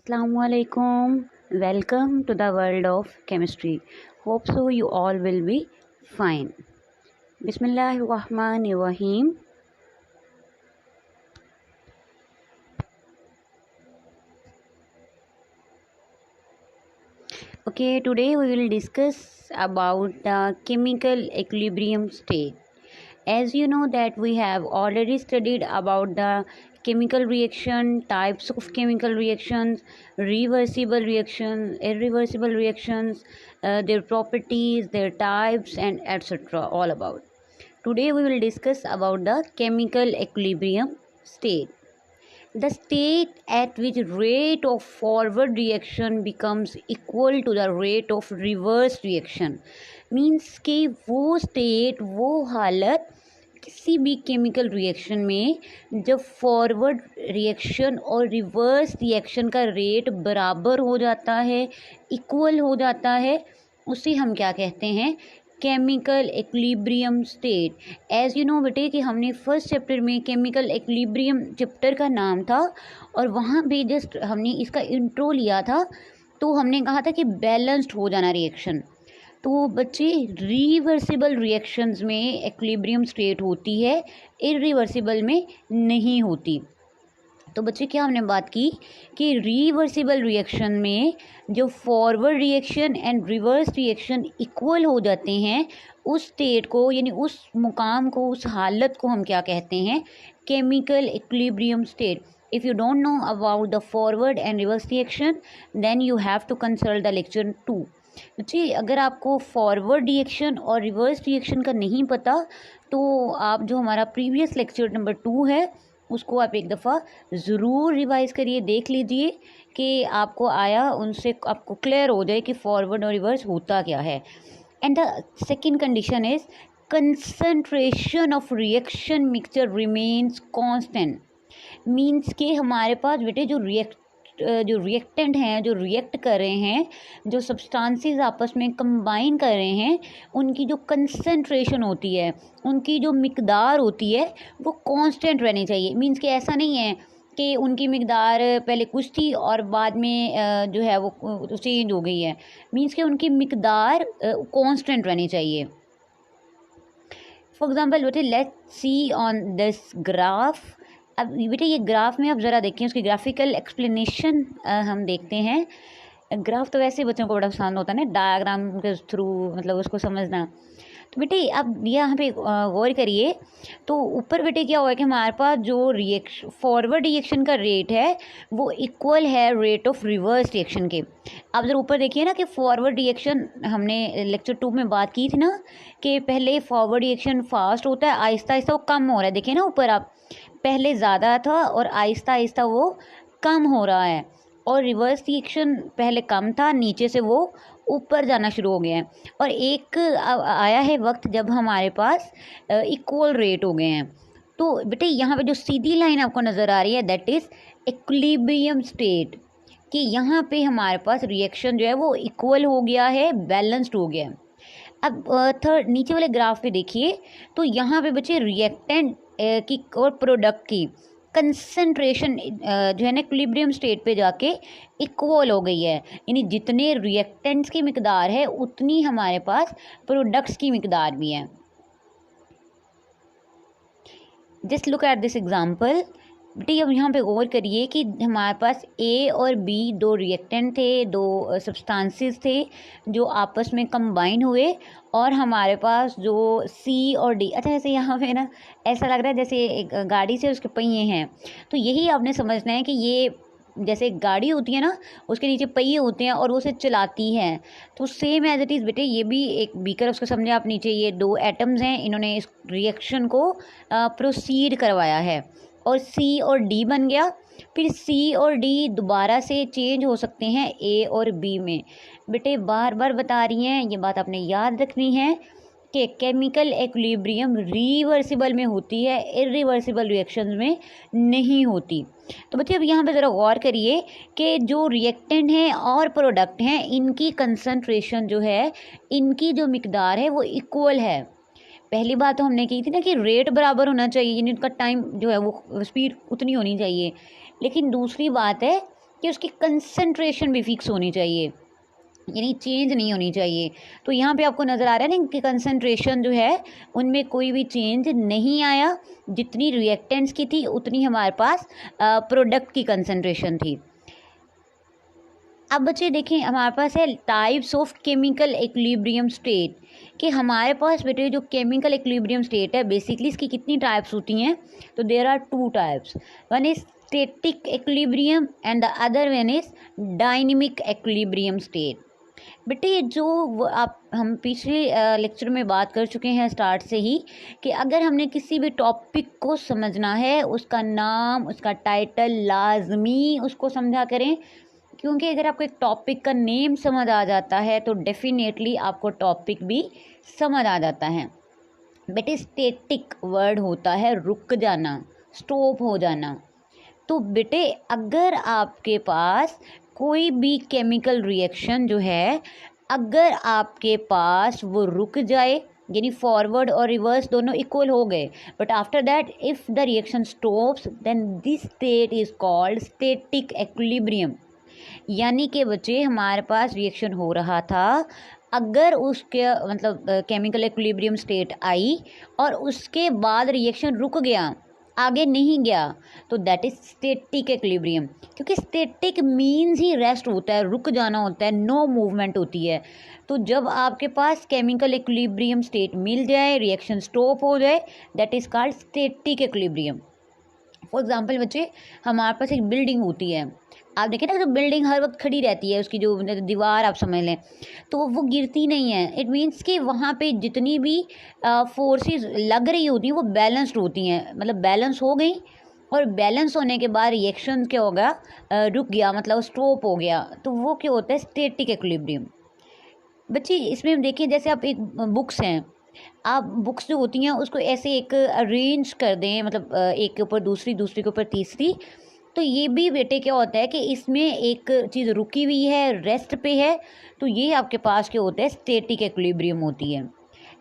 Assalamualaikum. Welcome to the world of chemistry. Hope so you all will be fine. Bismillahirrahmanirrahim. Okay, today we will discuss about the chemical equilibrium state. As you know that we have already studied about the chemical reaction, types of chemical reactions, reversible reactions, irreversible reactions, their properties, their types, and etc. all about. Today we will discuss about the chemical equilibrium state. The state at which rate of forward reaction becomes equal to the rate of reverse reaction means कि वो state, वो हालत किसी भी chemical reaction में जब forward reaction और reverse reaction का रेट बराबर हो जाता है, इक्वल हो जाता है, उसे हम क्या कहते हैं? Chemical equilibrium state. As you know बेटे कि हमने फर्स्ट चैप्टर में केमिकल इक्विलिब्रियम चैप्टर का नाम था और वहाँ भी जस्ट हमने इसका इंट्रो लिया था. तो हमने कहा था कि बैलेंस्ड हो जाना रिएक्शन. तो बच्चे रिवर्सिबल रिएक्शंस में इक्विलिब्रियम स्टेट होती है, इरिवर्सिबल में नहीं होती. तो बच्चे क्या हमने बात की कि रिवर्सिबल रिएक्शन में जो forward reaction and reverse reaction equal हो जाते हैं, उस स्टेट को यानी उस मुकाम को, उस हालत को हम क्या कहते हैं? Chemical equilibrium state. If you don't know about the forward and reverse reaction then you have to consult the lecture 2. बच्चे अगर आपको फॉरवर्ड रिएक्शन और रिवर्स रिएक्शन का नहीं पता तो आप जो हमारा प्रीवियस लेक्चर नंबर 2 है उसको आप एक दफ़ा ज़रूर रिवाइज़ करिए, देख लीजिए कि आपको आया, उनसे आपको क्लियर हो जाए कि फॉरवर्ड और रिवर्स होता क्या है. And the second condition is concentration of reaction mixture remains constant. Means कि हमारे पास बेटे जो रिएक्टेंट हैं, जो रिएक्ट कर रहे हैं, जो सब्सटेंसेस आपस में कंबाइन कर रहे हैं, उनकी जो कंसंट्रेशन होती है, उनकी जो मिकदार होती है, वो कांस्टेंट रहनी चाहिए. मीन्स कि ऐसा नहीं है कि उनकी मिकदार पहले कुछ थी और बाद में जो है वो चेंज हो गई है. मीन्स कि उनकी मिकदार कांस्टेंट रहनी चाहिए. फॉर एग्जांपल बेटे let's see on this graph. अब बेटे ये ग्राफ में आप ज़रा देखें, उसकी ग्राफिकल एक्सप्लेनेशन हम देखते हैं. ग्राफ तो वैसे बच्चों को बड़ा पसंद होता है ना, डायग्राम के थ्रू मतलब उसको समझना. तो बेटे अब यहाँ पे गौर करिए. तो ऊपर बेटे क्या हुआ कि हमारे पास जो फॉरवर्ड रिएक्शन का रेट है वो इक्वल है रेट ऑफ रिवर्स रिएक्शन के. अब जरा ऊपर देखिए ना कि फॉरवर्ड रिएक्शन हमने लेक्चर 2 में बात की थी ना कि पहले फॉरवर्ड रिएक्शन फास्ट होता है, आहिस्ता आहिस्ता वो कम हो रहा है. देखिए ना ऊपर आप, पहले ज़्यादा था और आहिस्ता आहिस्ता वो कम हो रहा है. और रिवर्स रिएक्शन पहले कम था, नीचे से वो ऊपर जाना शुरू हो गया है. और एक आया है वक्त जब हमारे पास इक्वल रेट हो गए हैं. तो बेटे यहाँ पे जो सीधी लाइन आपको नज़र आ रही है दैट इज़ इक्विलिब्रियम स्टेट, कि यहाँ पे हमारे पास रिएक्शन जो है वो इक्वल हो गया है, बैलेंस्ड हो गया है. अब थर्ड नीचे वाले ग्राफ पे देखिए तो यहाँ पे बच्चे रिएक्टेंट की और प्रोडक्ट की कंसंट्रेशन जो है ना इक्विलिब्रियम स्टेट पे जाके इक्वल हो गई है. यानी जितने रिएक्टेंट्स की मिकदार है उतनी हमारे पास प्रोडक्ट्स की मिकदार भी है. Just look at this example. बेटे अब यहाँ पे गौर करिए कि हमारे पास ए और बी दो रिएक्टेंट थे, दो सब्सटेंसेस थे जो आपस में कंबाइन हुए, और हमारे पास जो सी और डी. अच्छा ऐसे यहाँ पे ना ऐसा लग रहा है जैसे एक गाड़ी से उसके पहिए हैं. तो यही आपने समझना है कि ये जैसे एक गाड़ी होती है ना, उसके नीचे पहिए होते हैं और वो उसे चलाती है. तो सेम एज इट इज़ बेटे ये भी एक बीकर, उसको समझे आप. नीचे ये दो एटम्स हैं, इन्होंने इस रिएक्शन को प्रोसीड करवाया है और सी और डी बन गया. फिर सी और डी दोबारा से चेंज हो सकते हैं ए और बी में. बेटे बार बार बता रही हैं, ये बात आपने याद रखनी है कि केमिकल इक्विलिब्रियम रिवर्सिबल में होती है, इरिवर्सिबल रिएक्शंस में नहीं होती. तो बच्चे अब यहाँ पे ज़रा गौर करिए कि जो रिएक्टेंट हैं और प्रोडक्ट हैं, इनकी कंसंट्रेशन जो है, इनकी जो मिकदार है वो इक्वल है. पहली बात तो हमने की थी ना कि रेट बराबर होना चाहिए, यानी उनका टाइम जो है वो स्पीड उतनी होनी चाहिए. लेकिन दूसरी बात है कि उसकी कंसंट्रेशन भी फिक्स होनी चाहिए, यानी चेंज नहीं होनी चाहिए। तो यहाँ पे आपको नज़र आ रहा है ना कि कंसंट्रेशन जो है उनमें कोई भी चेंज नहीं आया, जितनी रिएक्टेंट्स की थी उतनी हमारे पास प्रोडक्ट की कंसंट्रेशन थी। अब बच्चे देखें हमारे पास है types of chemical equilibrium state, कि हमारे पास बेटे जो केमिकल इक्विलिब्रियम स्टेट है बेसिकली इसकी कितनी टाइप्स होती हैं, तो there are two types, one is static equilibrium and the other one is dynamic equilibrium state. बेटे जो आप हम पिछले लेक्चर में बात कर चुके हैं स्टार्ट से ही, कि अगर हमने किसी भी टॉपिक को समझना है उसका नाम उसका टाइटल लाजमी उसको समझा करें, क्योंकि अगर आपको एक टॉपिक का नेम समझ आ जाता है तो डेफिनेटली आपको टॉपिक भी समझ आ जाता है। बेटे स्टैटिक वर्ड होता है रुक जाना, स्टॉप हो जाना। तो बेटे अगर आपके पास कोई भी केमिकल रिएक्शन जो है अगर आपके पास वो रुक जाए, यानी फॉरवर्ड और रिवर्स दोनों इक्वल हो गए, but after that if the reaction stops then this state is called static equilibrium. यानी कि बच्चे हमारे पास रिएक्शन हो रहा था, अगर उसके मतलब केमिकल इक्विलिब्रियम स्टेट आई और उसके बाद रिएक्शन रुक गया, आगे नहीं गया, तो दैट इज स्टैटिक इक्विलिब्रियम। क्योंकि स्टैटिक मीन्स ही रेस्ट होता है, रुक जाना होता है, नो मूवमेंट होती है। तो जब आपके पास केमिकल इक्विलिब्रियम स्टेट मिल जाए, रिएक्शन स्टॉप हो जाए, that is called static equilibrium. For example बच्चे हमारे पास एक बिल्डिंग होती है, आप देखें ना जो बिल्डिंग हर वक्त खड़ी रहती है, उसकी जो दीवार आप समझ लें, तो वो गिरती नहीं है। इट मीन्स कि वहाँ पे जितनी भी फोर्सेस लग रही होती हैं वो बैलेंस्ड होती हैं, मतलब बैलेंस हो गई, और बैलेंस होने के बाद रिएक्शन क्या होगा, रुक गया, मतलब स्टॉप हो गया, तो वो क्या होता है स्टैटिक इक्विलिब्रियम। बच्चे इसमें हम देखें जैसे आप एक बुक्स हैं, आप बुक्स जो होती हैं उसको ऐसे एक अरेंज कर दें, मतलब एक के ऊपर दूसरी, दूसरी के ऊपर तीसरी, तो ये भी बेटे क्या होता है कि इसमें एक चीज़ रुकी हुई है, रेस्ट पे है, तो ये आपके पास क्या होता है स्टैटिक इक्विलिब्रियम होती है।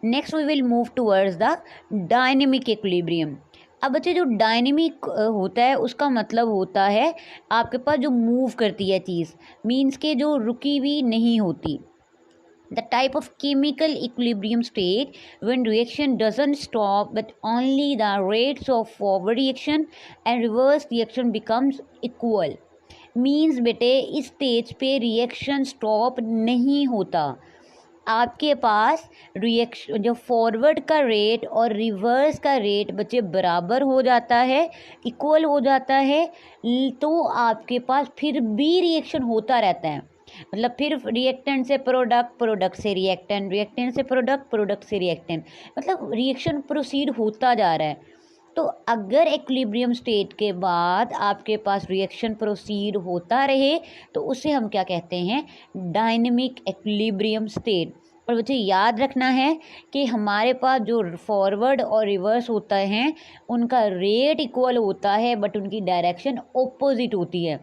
Next we will move towards the dynamic equilibrium. अब बच्चे जो डायनेमिक होता है उसका मतलब होता है आपके पास जो मूव करती है चीज़, मीन्स के जो रुकी हुई नहीं होती। The type of chemical equilibrium state when reaction doesn't stop but only the rates of forward reaction and reverse reaction becomes equal, means बेटे इस स्टेज पे रिएक्शन स्टॉप नहीं होता, आपके पास रिएक्शन जो फॉरवर्ड का रेट और रिवर्स का रेट बच्चे बराबर हो जाता है, इक्वल हो जाता है, तो आपके पास फिर भी रिएक्शन होता रहता है। मतलब फिर रिएक्टेंट से प्रोडक्ट, प्रोडक्ट से रिएक्टेंट, रिएक्टेंट से प्रोडक्ट, प्रोडक्ट से रिएक्टेंट, मतलब रिएक्शन प्रोसीड होता जा रहा है। तो अगर इक्विलिब्रियम स्टेट के बाद आपके पास रिएक्शन प्रोसीड होता रहे तो उसे हम क्या कहते हैं, डायनेमिक इक्विलिब्रियम स्टेट। और मुझे याद रखना है कि हमारे पास जो फॉरवर्ड और रिवर्स होता है उनका रेट इक्वल होता है बट उनकी डायरेक्शन ऑपोजिट होती है,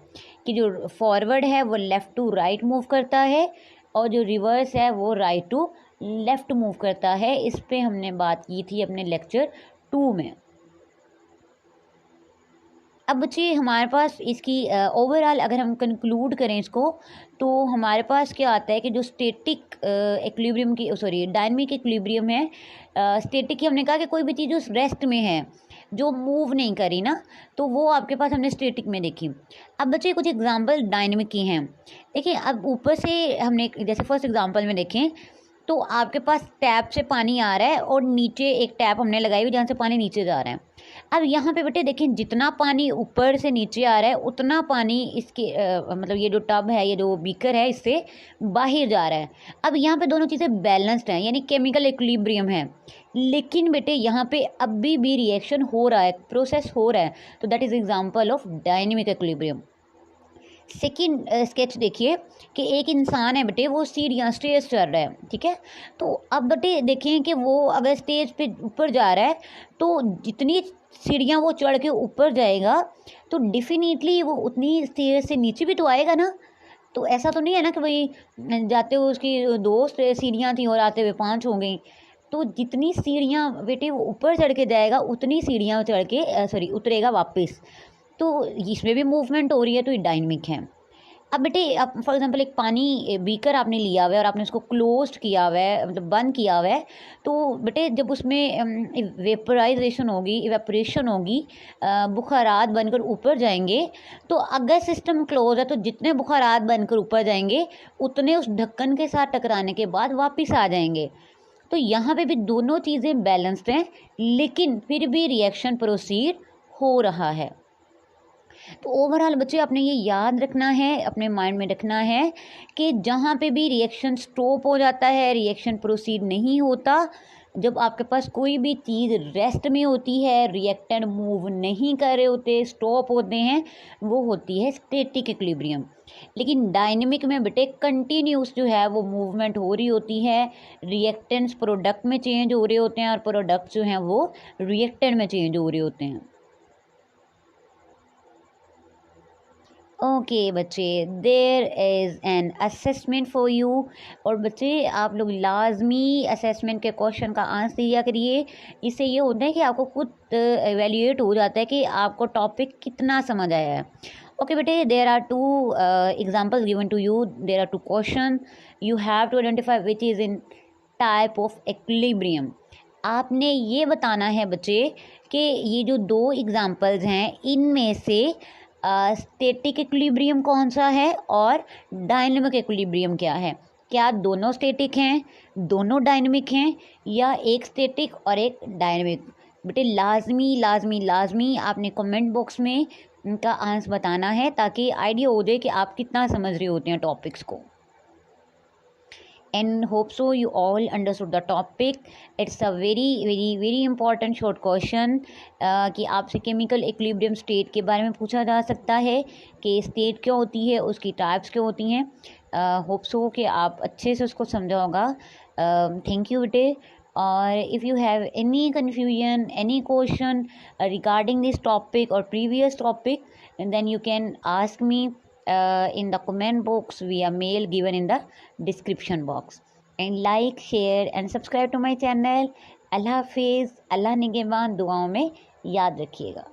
कि जो फॉरवर्ड है वो लेफ़्ट टू राइट मूव करता है और जो रिवर्स है वो राइट टू लेफ़्ट मूव करता है। इस पे हमने बात की थी अपने लेक्चर 2 में। अब बच्चे हमारे पास इसकी ओवरऑल अगर हम कंक्लूड करें इसको, तो हमारे पास क्या आता है कि जो स्टैटिक इक्विलिब्रियम की डायनेमिक इक्विलिब्रियम है, स्टैटिक की हमने कहा कि कोई भी चीज़ उस रेस्ट में है जो मूव नहीं करी ना, तो वो आपके पास हमने स्टैटिक में देखी। अब बच्चे कुछ एग्जांपल डायनेमिक की हैं। देखिए अब ऊपर से हमने जैसे फर्स्ट एग्जांपल में देखें तो आपके पास टैप से पानी आ रहा है और नीचे एक टैप हमने लगाई हुई जहाँ से पानी नीचे जा रहा है। अब यहाँ पे बेटे देखें जितना पानी ऊपर से नीचे आ रहा है उतना पानी इसके मतलब ये जो टब है, ये जो बीकर है, इससे बाहर जा रहा है। अब यहाँ पे दोनों चीज़ें बैलेंस्ड हैं, यानी केमिकल इक्विलिब्रियम है, लेकिन बेटे यहाँ पे अभी भी रिएक्शन हो रहा है, प्रोसेस हो रहा है, तो that is example of dynamic equilibrium. Second sketch देखिए कि एक इंसान है बेटे, वो सीढ़ियाँ स्टेज चढ़ रहा है, ठीक है। तो अब बेटे देखें कि वो अगर स्टेज पे ऊपर जा रहा है तो जितनी सीढ़ियाँ वो चढ़ के ऊपर जाएगा तो डेफिनेटली वो उतनी स्टेज से नीचे भी तो आएगा ना। तो ऐसा तो नहीं है ना कि भाई जाते हुए उसकी 2 सीढ़ियाँ थी और आते हुए 5 हो गई। तो जितनी सीढ़ियाँ बेटे वो ऊपर चढ़ के जाएगा उतनी सीढ़ियाँ चढ़ के उतरेगा वापस। तो इसमें भी मूवमेंट हो रही है, तो ये डायनेमिक है। अब बेटे आप फॉर एग्जांपल एक पानी बीकर आपने लिया हुआ है और आपने उसको क्लोज्ड किया हुआ है, मतलब बंद किया हुआ है, तो बेटे जब उसमें वेपराइजेशन होगी, इवेपोरेशन होगी, बुखारात बनकर ऊपर जाएंगे, तो अगर सिस्टम क्लोज है तो जितने बुखारात बनकर ऊपर जाएंगे उतने उस ढक्कन के साथ टकराने के बाद वापस आ जाएंगे। तो यहाँ पे भी दोनों चीज़ें बैलेंस्ड हैं, लेकिन फिर भी रिएक्शन प्रोसीड हो रहा है। तो ओवरऑल बच्चे आपने ये याद रखना है, अपने माइंड में रखना है कि जहाँ पे भी रिएक्शन स्टॉप हो जाता है, रिएक्शन प्रोसीड नहीं होता, जब आपके पास कोई भी चीज़ रेस्ट में होती है, रिएक्टेंट मूव नहीं कर रहे होते, स्टॉप होते हैं, वो होती है स्टैटिक इक्विलिब्रियम। लेकिन डायनेमिक में बेटे कंटिन्यूस जो है वो मूवमेंट हो रही होती है, रिएक्टेंट्स प्रोडक्ट में चेंज हो रहे होते हैं और प्रोडक्ट जो हैं वो रिएक्टेंट में चेंज हो रहे होते हैं। ओके बच्चे, there is an assessment for you. और बच्चे आप लोग लाजमी असेसमेंट के क्वेश्चन का आंसर दिया करिए। इससे ये होता है कि आपको खुद एवेल्यूएट हो जाता है कि आपको टॉपिक कितना समझ आया है। ओके बेटे, there are two examples given to you, there are two question, you have to identify which is in type of equilibrium. आपने ये बताना है बच्चे कि ये जो दो एग्जाम्पल्स हैं इनमें से स्टैटिक इक्विलिब्रियम कौन सा है और डायनेमिक इक्विलिब्रियम क्या है। क्या दोनों स्टैटिक हैं, दोनों डायनेमिक हैं, या एक स्टैटिक और एक डायनेमिक। बेटे लाजमी लाजमी लाजमी आपने कमेंट बॉक्स में इनका आंसर बताना है ताकि आइडिया हो जाए कि आप कितना समझ रहे होते हैं टॉपिक्स को। And hope so you all understood the topic. It's a very important short question कि आपसे केमिकल इक्विलिब्रियम स्टेट के बारे में पूछा जा सकता है कि स्टेट क्या होती है, उसकी टाइप्स क्या होती हैं। होप सो कि आप अच्छे से उसको समझा होगा। थैंक यू बेटे। और if you have any confusion, any question regarding this topic or previous topic, and then you can ask me in the comment box via mail given in the description box. And like, share and subscribe to my channel. अल्लाह हाफिज़, अल्लाह निगहबान, दुआओं में याद रखिएगा।